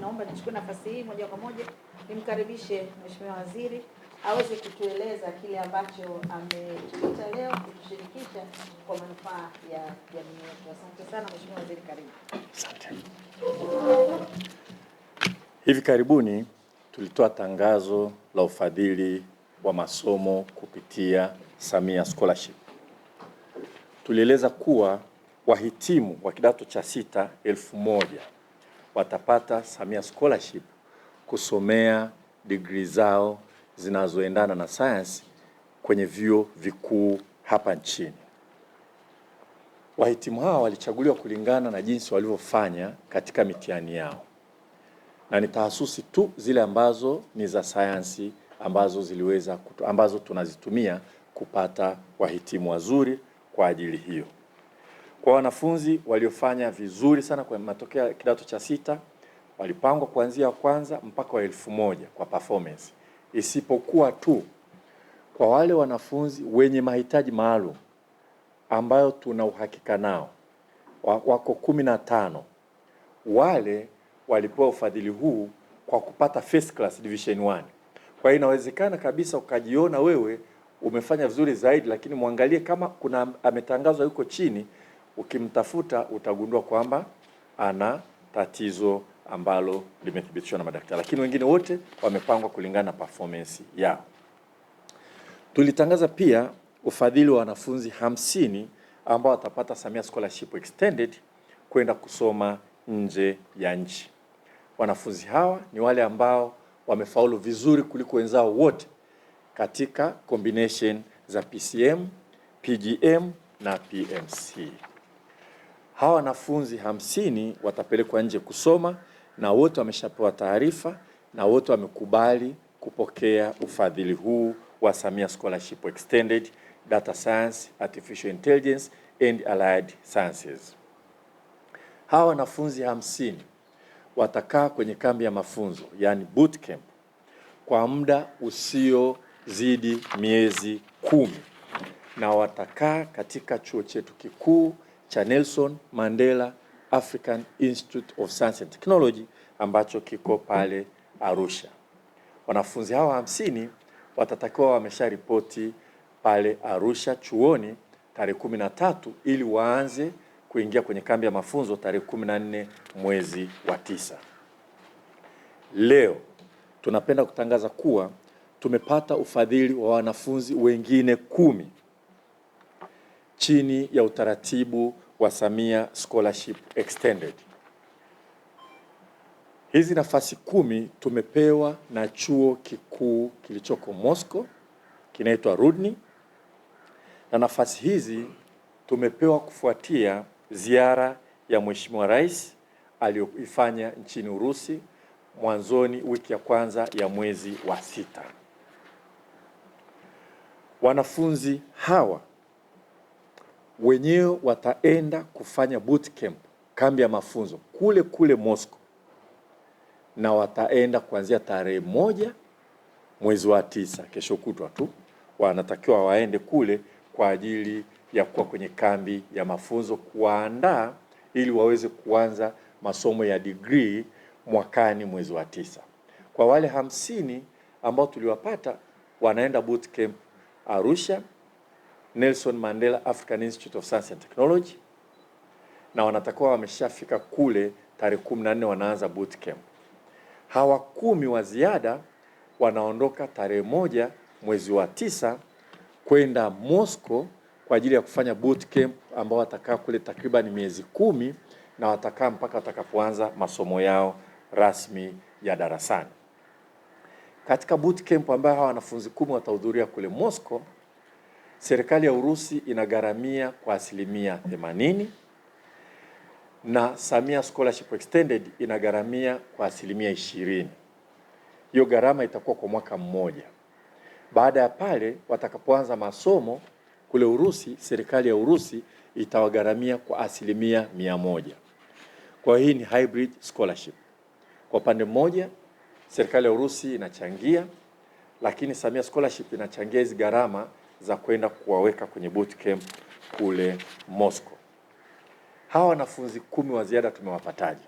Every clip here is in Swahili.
naomba nichukue nafasi hii moja kwa moja nimkaribishe Mheshimiwa Waziri aweze kutueleza kile ambacho ametuita leo kutushirikisha kwa manufaa ya jamii yetu. Asante sana Mheshimiwa Waziri, karibu. Asante. Hivi karibuni tulitoa tangazo la ufadhili wa masomo kupitia Samia Scholarship. Tulieleza kuwa wahitimu wa kidato cha 6 1000 watapata Samia Scholarship kusomea degree zao zinazoendana na science kwenye vyuo vikuu hapa nchini. Wahitimu hawa walichaguliwa kulingana na jinsi walivyofanya katika mitihani yao, na ni tahasusi tu zile ambazo ni za sayansi ambazo tunazitumia kupata wahitimu wazuri kwa ajili hiyo. Kwa wanafunzi waliofanya vizuri sana kwa matokeo ya kidato cha 6 walipangwa kuanzia wa kwanza mpaka wa 1000 kwa performance, isipokuwa tu kwa wale wanafunzi wenye mahitaji maalum ambayo tuna uhakika nao wako 15. Wale walipewa ufadhili huu kwa kupata first class division 1. Kwa hiyo inawezekana kabisa ukajiona wewe umefanya vizuri zaidi, lakini muangalie kama kuna ametangazwa yuko chini, ukimtafuta utagundua kwamba ana tatizo ambalo limethibitishwa na madaktari, lakini wengine wote wamepangwa kulingana na performance yao. Tulitangaza pia ufadhili wa wanafunzi 50 ambao watapata Samia Scholarship Extended kwenda kusoma nje ya nchi. Wanafunzi hawa ni wale ambao wamefaulu vizuri kuliko wenzao wote katika combination za PCM, PGM na PMC. Hawa wanafunzi 50 watapelekwa nje kusoma, na wote wameshapewa taarifa na wote wamekubali kupokea ufadhili huu wa Samia Scholarship Extended Data Science, Artificial Intelligence and Allied Sciences. Hawa wanafunzi 50 watakaa kwenye kambi ya mafunzo, yani bootcamp, kwa muda usiozidi miezi 10, na watakaa katika chuo chetu kikuu cha Nelson Mandela African Institute of Science and Technology ambacho kiko pale Arusha. Wanafunzi hawa 50 watatakiwa wamesharipoti pale Arusha chuoni tarehe 13 ili waanze kuingia kwenye kambi ya mafunzo tarehe 14 mwezi wa 9. Leo tunapenda kutangaza kuwa tumepata ufadhili wa wanafunzi wengine 10 chini ya utaratibu wa Samia Scholarship Extended. Hizi nafasi 10 tumepewa na chuo kikuu kilichoko Moscow kinaitwa Rudny, na nafasi hizi tumepewa kufuatia ziara ya Mheshimiwa Rais aliyoifanya nchini Urusi mwanzoni wiki ya kwanza ya mwezi wa 6. Wanafunzi hawa wenyewe wataenda kufanya bootcamp, kambi ya mafunzo kule Moscow, na wataenda kuanzia tarehe 1 mwezi wa 9, kesho kutwa tu. Wanatakiwa waende kule kwa ajili ya kuwa kwenye kambi ya mafunzo, kuandaa ili waweze kuanza masomo ya degree mwakani mwezi wa 9. Kwa wale 50 ambao tuliwapata wanaenda bootcamp Arusha, Nelson Mandela African Institute of Science and Technology, na wanatakiwa wameshafika kule tarehe 14 wanaanza bootcamp. Hawa 10 wa ziada wanaondoka tarehe 1 mwezi wa 9 kwenda Moscow kwa ajili ya kufanya bootcamp ambao watakaa kule takriban miezi 10, na watakaa mpaka watakapoanza masomo yao rasmi ya darasani. Katika bootcamp ambayo hawa wanafunzi 10 watahudhuria kule Moscow, serikali ya Urusi inagharamia kwa 80% na Samia Scholarship Extended inagharamia kwa 20%. Hiyo gharama itakuwa kwa mwaka mmoja. Baada ya pale watakapoanza masomo kule Urusi, serikali ya Urusi itawagharamia kwa 100%. Kwa hii ni hybrid scholarship. Kwa upande mmoja serikali ya Urusi inachangia, lakini Samia Scholarship inachangia hizo gharama za kwenda kuwaweka kwenye bootcamp kule Moscow. Hawa wanafunzi 10 wa ziada tumewapataje?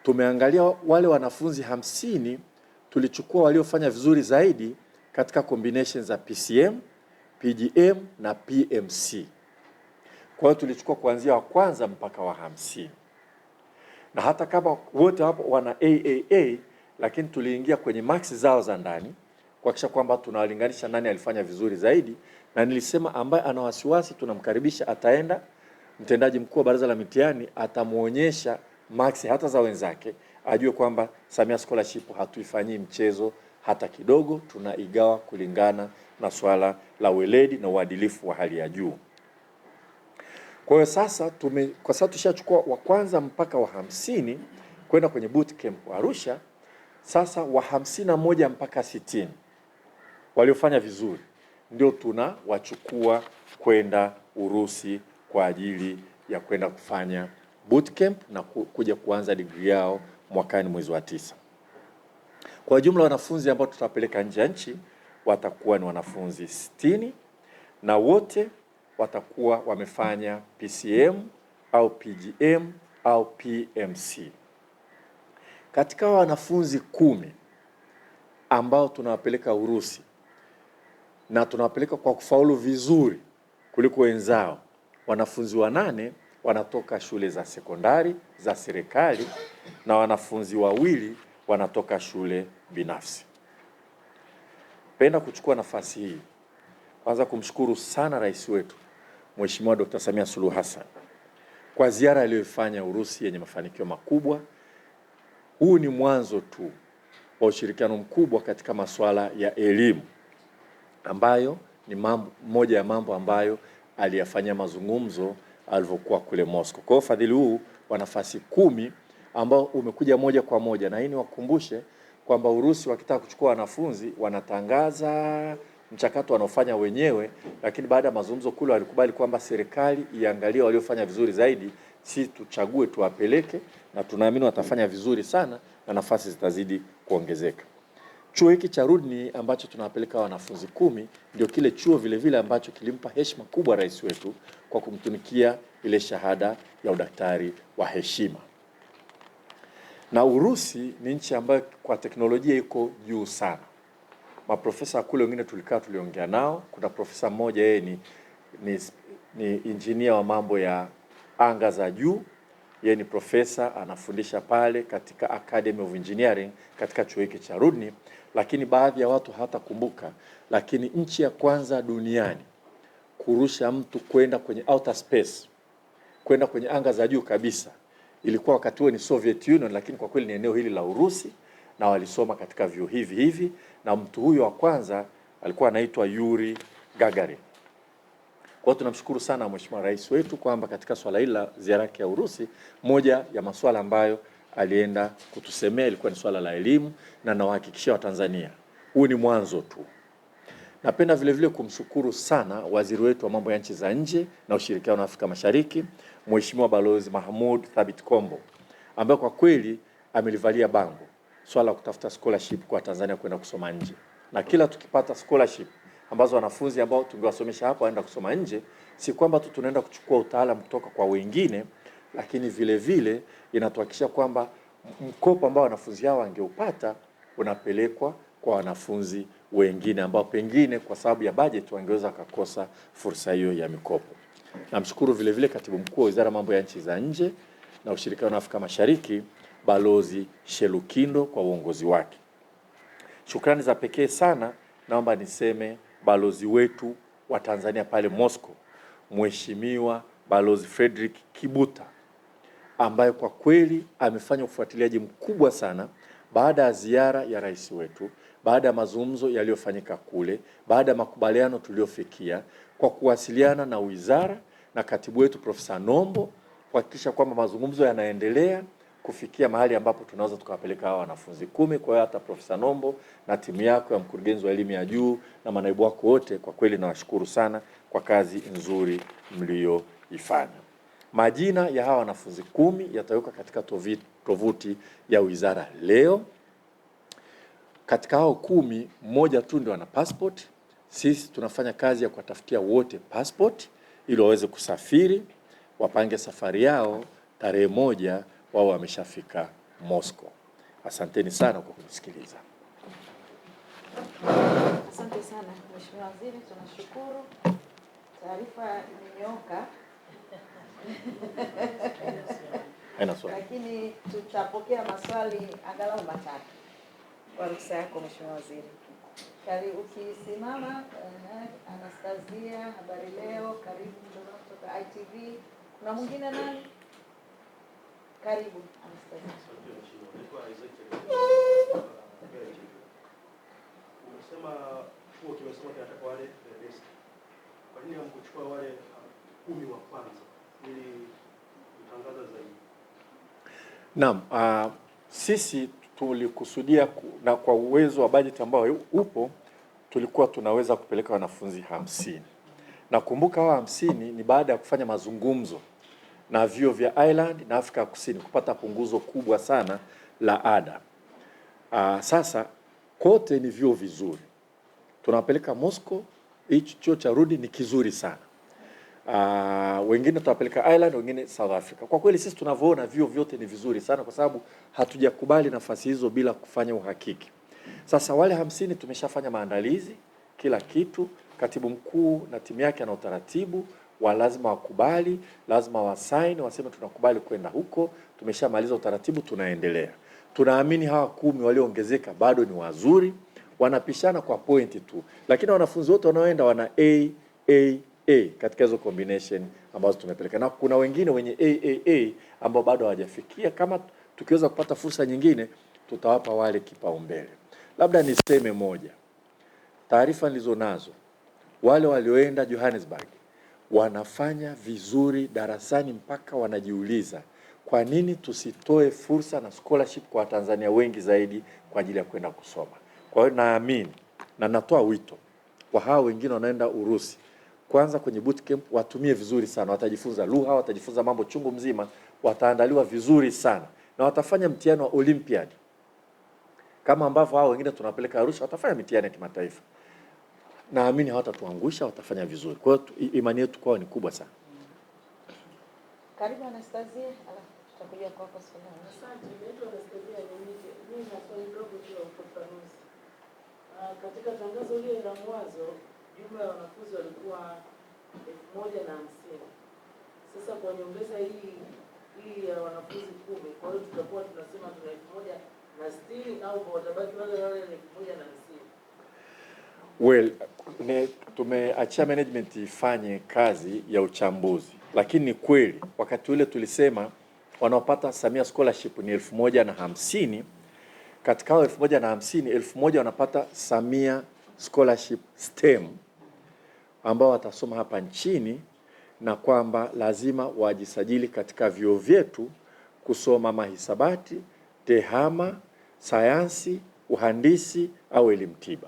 tumeangalia wale wanafunzi 50 tulichukua waliofanya vizuri zaidi katika combinations za PCM, PGM na PMC. Kwa hiyo tulichukua kuanzia wa kwanza mpaka wa 50. Na hata kama wote hapo wana AAA, lakini tuliingia kwenye marks zao za ndani kuhakikisha kwamba tunawalinganisha nani alifanya vizuri zaidi, na nilisema ambaye ana wasiwasi tunamkaribisha, ataenda mtendaji mkuu wa baraza la mitihani atamuonyesha marks hata za wenzake, ajue kwamba Samia Scholarship hatuifanyii mchezo hata kidogo, tunaigawa kulingana na swala la weledi na uadilifu wa hali ya juu. Kwa hiyo sasa kwa sababu tushachukua wa kwanza mpaka wa 50 kwenda kwenye boot camp Arusha, sasa wa 51 mpaka 60 waliofanya vizuri ndio tunawachukua kwenda Urusi kwa ajili ya kwenda kufanya boot camp na kuja kuanza degree yao mwakani mwezi wa 9. Kwa jumla wanafunzi ambao tutapeleka nje ya nchi watakuwa ni wanafunzi 60 na wote watakuwa wamefanya PCM au PGM au PMC. Katika wanafunzi 10 ambao tunawapeleka Urusi na tunawapeleka kwa kufaulu vizuri kuliko wenzao, wanafunzi 8 wanatoka shule za sekondari za serikali na wanafunzi 2 wanatoka shule binafsi. Napenda kuchukua nafasi hii kwanza kumshukuru sana rais wetu Mheshimiwa Dr. Samia Suluhu Hassan kwa ziara aliyoifanya Urusi yenye mafanikio makubwa. Huu ni mwanzo tu wa ushirikiano mkubwa katika masuala ya elimu ambayo ni moja ya mambo ambayo aliyafanyia mazungumzo alivyokuwa kule Moscow. Kwa hiyo fadhili huu wa nafasi 10 ambao umekuja moja kwa moja, na hii ni wakumbushe kwamba Urusi wakitaka kuchukua wanafunzi wanatangaza mchakato wanaofanya wenyewe, lakini baada ya mazungumzo kule walikubali kwamba serikali iangalie waliofanya vizuri zaidi, si tuchague tuwapeleke, na tunaamini watafanya vizuri sana na nafasi zitazidi kuongezeka. Chuo hiki cha Rudni ambacho tunawapeleka wanafunzi 10 ndio kile chuo vile vile ambacho kilimpa heshima kubwa rais wetu kwa kumtunikia ile shahada ya udaktari wa heshima. Na Urusi ni nchi ambayo kwa teknolojia iko juu sana. Maprofesa kule wengine tuliongea nao. Kuna profesa mmoja yeye ni engineer wa mambo ya anga za juu. Yeye ni profesa anafundisha pale katika Academy of Engineering katika chuo hiki cha Rudni, lakini baadhi ya watu hatakumbuka, lakini nchi ya kwanza duniani kurusha mtu kwenda kwenye outer space, kwenda kwenye anga za juu kabisa, ilikuwa wakati huo ni Soviet Union, lakini kwa kweli ni eneo hili la Urusi, na walisoma katika vyuo hivi, na mtu huyo wa kwanza alikuwa anaitwa Yuri Gagarin. Kwa hiyo tunamshukuru sana Mheshimiwa Rais wetu kwamba katika swala hili la ziara yake ya Urusi, moja ya masuala ambayo alienda kutusemea ilikuwa ni swala la elimu, na nawahakikishia Watanzania huu ni mwanzo tu. Napenda vile vile kumshukuru sana waziri wetu wa mambo ya nchi za nje na ushirikiano wa Afrika Mashariki, Mheshimiwa Balozi Mahmoud Thabit Kombo, ambaye kwa kweli amelivalia bango swala la kutafuta scholarship kwa Tanzania kwenda kusoma nje. Na kila tukipata scholarship ambazo wanafunzi ambao tungewasomesha hapa waenda kusoma nje, si kwamba tu tunaenda kuchukua utaalamu kutoka kwa wengine, lakini vile vile inatuhakikisha kwamba mkopo ambao wanafunzi hao wangeupata unapelekwa kwa wanafunzi wengine ambao pengine kwa sababu ya budget wangeweza kukosa fursa hiyo ya mikopo. Namshukuru vile vile Katibu Mkuu wa Wizara ya Mambo ya Nchi za Nje na Ushirikiano wa Afrika Mashariki, Balozi Shelukindo kwa uongozi wake. Shukrani za pekee sana naomba niseme balozi wetu wa Tanzania pale Moscow, Mheshimiwa Balozi Frederick Kibuta, ambaye kwa kweli amefanya ufuatiliaji mkubwa sana baada ya ziara ya rais wetu, baada ya mazungumzo yaliyofanyika kule, baada ya makubaliano tuliofikia, kwa kuwasiliana na wizara na katibu wetu Profesa Nombo kuhakikisha kwamba mazungumzo yanaendelea kufikia mahali ambapo tunaweza tukawapeleka hawa wanafunzi 10. Kwa hiyo hata Profesa Nombo na timu yako ya mkurugenzi wa elimu ya juu na manaibu wako wote, kwa kweli nawashukuru sana kwa kazi nzuri mlioifanya. Majina ya hawa wanafunzi 10 yatawekwa katika tovuti ya wizara leo. Katika hao 10, mmoja tu ndio ana passport. Sisi tunafanya kazi ya kuwatafutia wote passport ili waweze kusafiri, wapange safari yao tarehe 1 wao wameshafika Moscow. Asanteni sana kwa kunisikiliza. Asante sana Mheshimiwa Waziri, tunashukuru. Taarifa imenyooka. Lakini tutapokea maswali angalau matatu kwa ruhusa yako Mheshimiwa Waziri. Karibu ukisimama. Anastasia, Habari Leo, karibu kutoka ITV. Kuna mwingine nani? Karibu Anastasia. Umesema chuo kimesema kinataka wale best. Kwa nini hamkuchukua wale 10 wa kwanza ili kutangaza zaidi? Naam, sisi tulikusudia na kwa uwezo wa bajeti ambao upo tulikuwa tunaweza kupeleka wanafunzi 50. Na kumbuka hao 50 ni baada ya kufanya mazungumzo na vyuo vya Ireland na Afrika Kusini kupata punguzo kubwa sana la ada. Sasa kote ni vyuo vizuri. Tunapeleka Moscow, hicho chuo cha Rudi ni kizuri sana. Wengine tutapeleka Ireland, wengine South Africa. Kwa kweli sisi tunavyoona vyuo vyote ni vizuri sana kwa sababu hatujakubali nafasi hizo bila kufanya uhakiki. Sasa wale 50 tumeshafanya maandalizi kila kitu. Katibu mkuu na timu yake ana utaratibu wa lazima wakubali, lazima wasaini, waseme tunakubali kwenda huko. Tumeshamaliza utaratibu, tunaendelea. Tunaamini hawa 10 walioongezeka bado ni wazuri, wanapishana kwa pointi tu. Lakini wanafunzi wote wanaoenda wana A katika hizo combination ambazo tumepeleka. Na kuna wengine wenye AAA ambao bado hawajafikia. Kama tukiweza kupata fursa nyingine, tutawapa wale kipaumbele. Labda niseme moja. Taarifa nilizonazo, wale walioenda Johannesburg wanafanya vizuri darasani mpaka wanajiuliza kwa nini tusitoe fursa na scholarship kwa Tanzania wengi zaidi kwa ajili ya kwenda kusoma. Kwa hiyo naamini na natoa wito kwa hao wengine wanaenda Urusi, kwanza kwenye bootcamp watumie vizuri sana, watajifunza lugha, watajifunza mambo chungu mzima, wataandaliwa vizuri sana na watafanya mtihani wa Olympiad kama ambavyo hao wengine tunapeleka Arusha watafanya mitihani ya kimataifa. Naamini hawatatuangusha, watafanya vizuri. Kwa hiyo imani yetu kwao ni kubwa sana. Karibu Anastasia, tutakuja kwako swali. Asante, naitwa Anastasia Nyamike. Mimi na swali dogo tu la ufafanuzi. Katika tangazo lile la mwanzo, jumla ya wanafunzi walikuwa 1050. Sasa kwa nyongeza hii ya wanafunzi 10, kwa hiyo tutakuwa tunasema tuna 1060 au watabaki wale 1050. Well, tumeachia management ifanye kazi ya uchambuzi. Lakini ni kweli wakati ule tulisema wanaopata Samia scholarship ni 1050. Katika hao 1050, 1000 wanapata Samia scholarship STEM ambao watasoma hapa nchini, na kwamba lazima wajisajili katika vyuo vyetu kusoma mahisabati, tehama, sayansi, uhandisi au elimu tiba.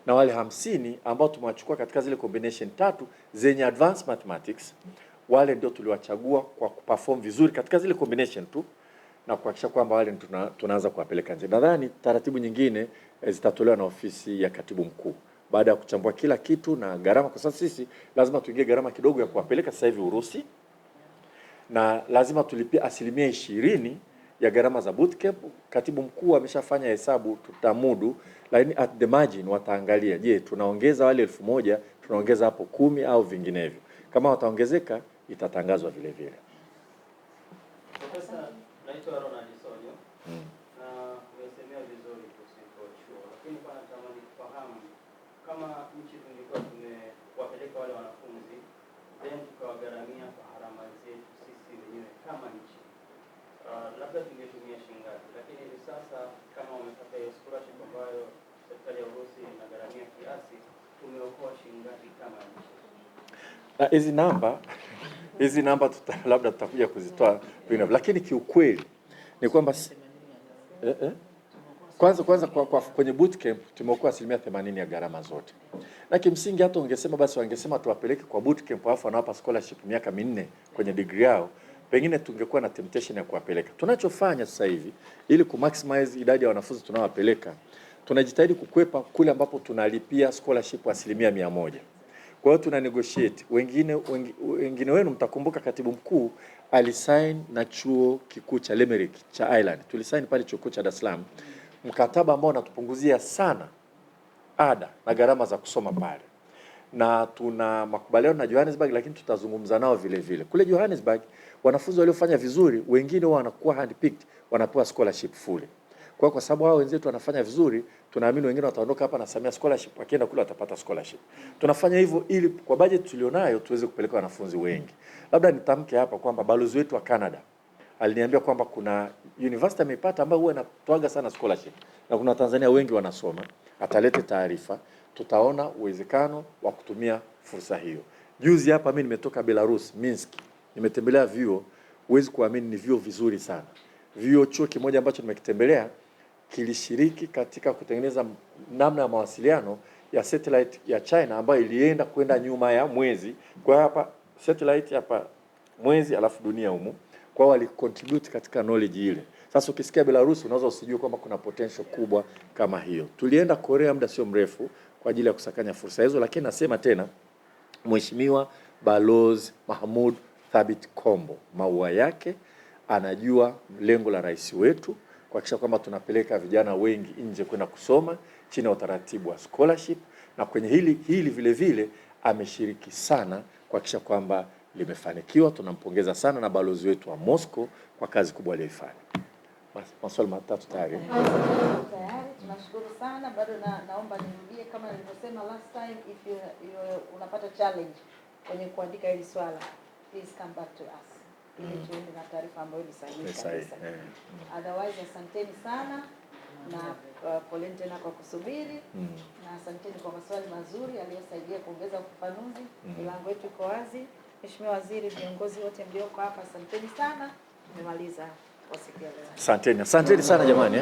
Na wale 50 ambao tumewachukua katika zile combination 3 zenye advanced mathematics, wale ndio tuliwachagua kwa kuperform vizuri katika zile combination tu na kuhakikisha kwamba wale tunaanza kuwapeleka nje. Nadhani taratibu nyingine zitatolewa na ofisi ya katibu mkuu baada ya kuchambua kila kitu na gharama, kwa sababu sisi lazima tuingie gharama kidogo ya kuwapeleka sasa hivi Urusi, na lazima tulipie 20% ya gharama za bootcamp. Katibu mkuu ameshafanya hesabu, tutamudu, lakini at the margin wataangalia, je, tunaongeza wale 1000, tunaongeza hapo 10 au vinginevyo. Kama wataongezeka itatangazwa vile vile. Profesa, naitwa Ronald Sonyo. Na umesemea vizuri kuhusu chuo, lakini kwa natamani kufahamu kama nchi tungekuwa tumewapeleka wale wanafunzi then tukawagharamia kwa gharama zetu sisi wenyewe kama nchi, labda tungetumia shilingi ngapi? Lakini hivi sasa kama wamepata hiyo scholarship ambayo serikali ya Urusi inagharamia kiasi, tumeokoa shilingi ngapi kama nchi? Na hizi namba labda tutakuja kuzitoa vinginevyo, lakini kiukweli ni kwamba kwanza kwenye bootcamp tumeokoa 80% ya gharama zote. Na kimsingi hata ungesema basi wangesema tuwapeleke kwa bootcamp alafu wanawapa scholarship miaka 4 kwenye degree yao, pengine tungekuwa na temptation ya kuwapeleka. Tunachofanya sasa hivi ili kumaximize idadi ya wanafunzi tunawapeleka, tunajitahidi kukwepa kule ambapo tunalipia scholarship 100%. Kwa hiyo tuna negotiate. Wengine wenu mtakumbuka katibu mkuu alisign na chuo kikuu cha Limerick cha Ireland. Tulisign pale chuo kikuu cha Dar es Salaam mkataba ambao unatupunguzia sana ada na gharama za kusoma pale. Na tuna makubaliano na Johannesburg, lakini tutazungumza nao vile vile. Kule Johannesburg wanafunzi waliofanya vizuri wengine wanakuwa handpicked, wanapewa scholarship full. Kwa sababu hao wenzetu wanafanya vizuri, tunaamini wengine wataondoka hapa na Samia scholarship, wakienda kule watapata scholarship. Tunafanya hivyo ili kwa budget tulionayo tuweze kupeleka wanafunzi wengi. Labda nitamke hapa kwamba balozi wetu wa Canada aliniambia kwamba kuna university amepata ambayo huwa inatoaga sana scholarship na kuna Tanzania wengi wanasoma. Atalete taarifa, tutaona uwezekano wa kutumia fursa hiyo. Juzi hapa mimi nimetoka Belarus, Minsk. Nimetembelea vyuo, huwezi kuamini ni vyuo vizuri sana. Vyuo, chuo kimoja ambacho nimekitembelea kilishiriki katika kutengeneza namna ya mawasiliano ya satellite ya China ambayo ilienda kwenda nyuma ya mwezi. Kwa hapa satellite hapa mwezi alafu dunia humu. Kwa wali contribute katika knowledge ile. Sasa ukisikia Belarus unaweza usijue kwamba kuna potential kubwa kama hiyo. Tulienda Korea muda sio mrefu kwa ajili ya kusakanya fursa hizo, lakini nasema tena Mheshimiwa Balozi Mahmoud Thabit Kombo, maua yake anajua lengo la rais wetu kuhakikisha kwamba tunapeleka vijana wengi nje kwenda kusoma chini ya utaratibu wa scholarship, na kwenye hili vile vile ameshiriki sana kuhakikisha kwamba limefanikiwa. Tunampongeza sana na balozi wetu wa Moscow kwa kazi kubwa aliyoifanya. Maswali matatu tayari. Tunashukuru sana. Bado naomba nirudie kama nilivyosema last time, if you unapata challenge kwenye kuandika hili swala, please come back to us. Ili tuende na taarifa ambayo ni sahihi kabisa. Otherwise, asanteni sana na poleni tena kwa kusubiri na asanteni kwa maswali mazuri aliyosaidia kuongeza ufafanuzi. Milango yetu iko wazi. Mheshimiwa Waziri, viongozi wote mlioko hapa, asanteni sana. Tumemaliza kwa siku ya leo. Asanteni sana jamani.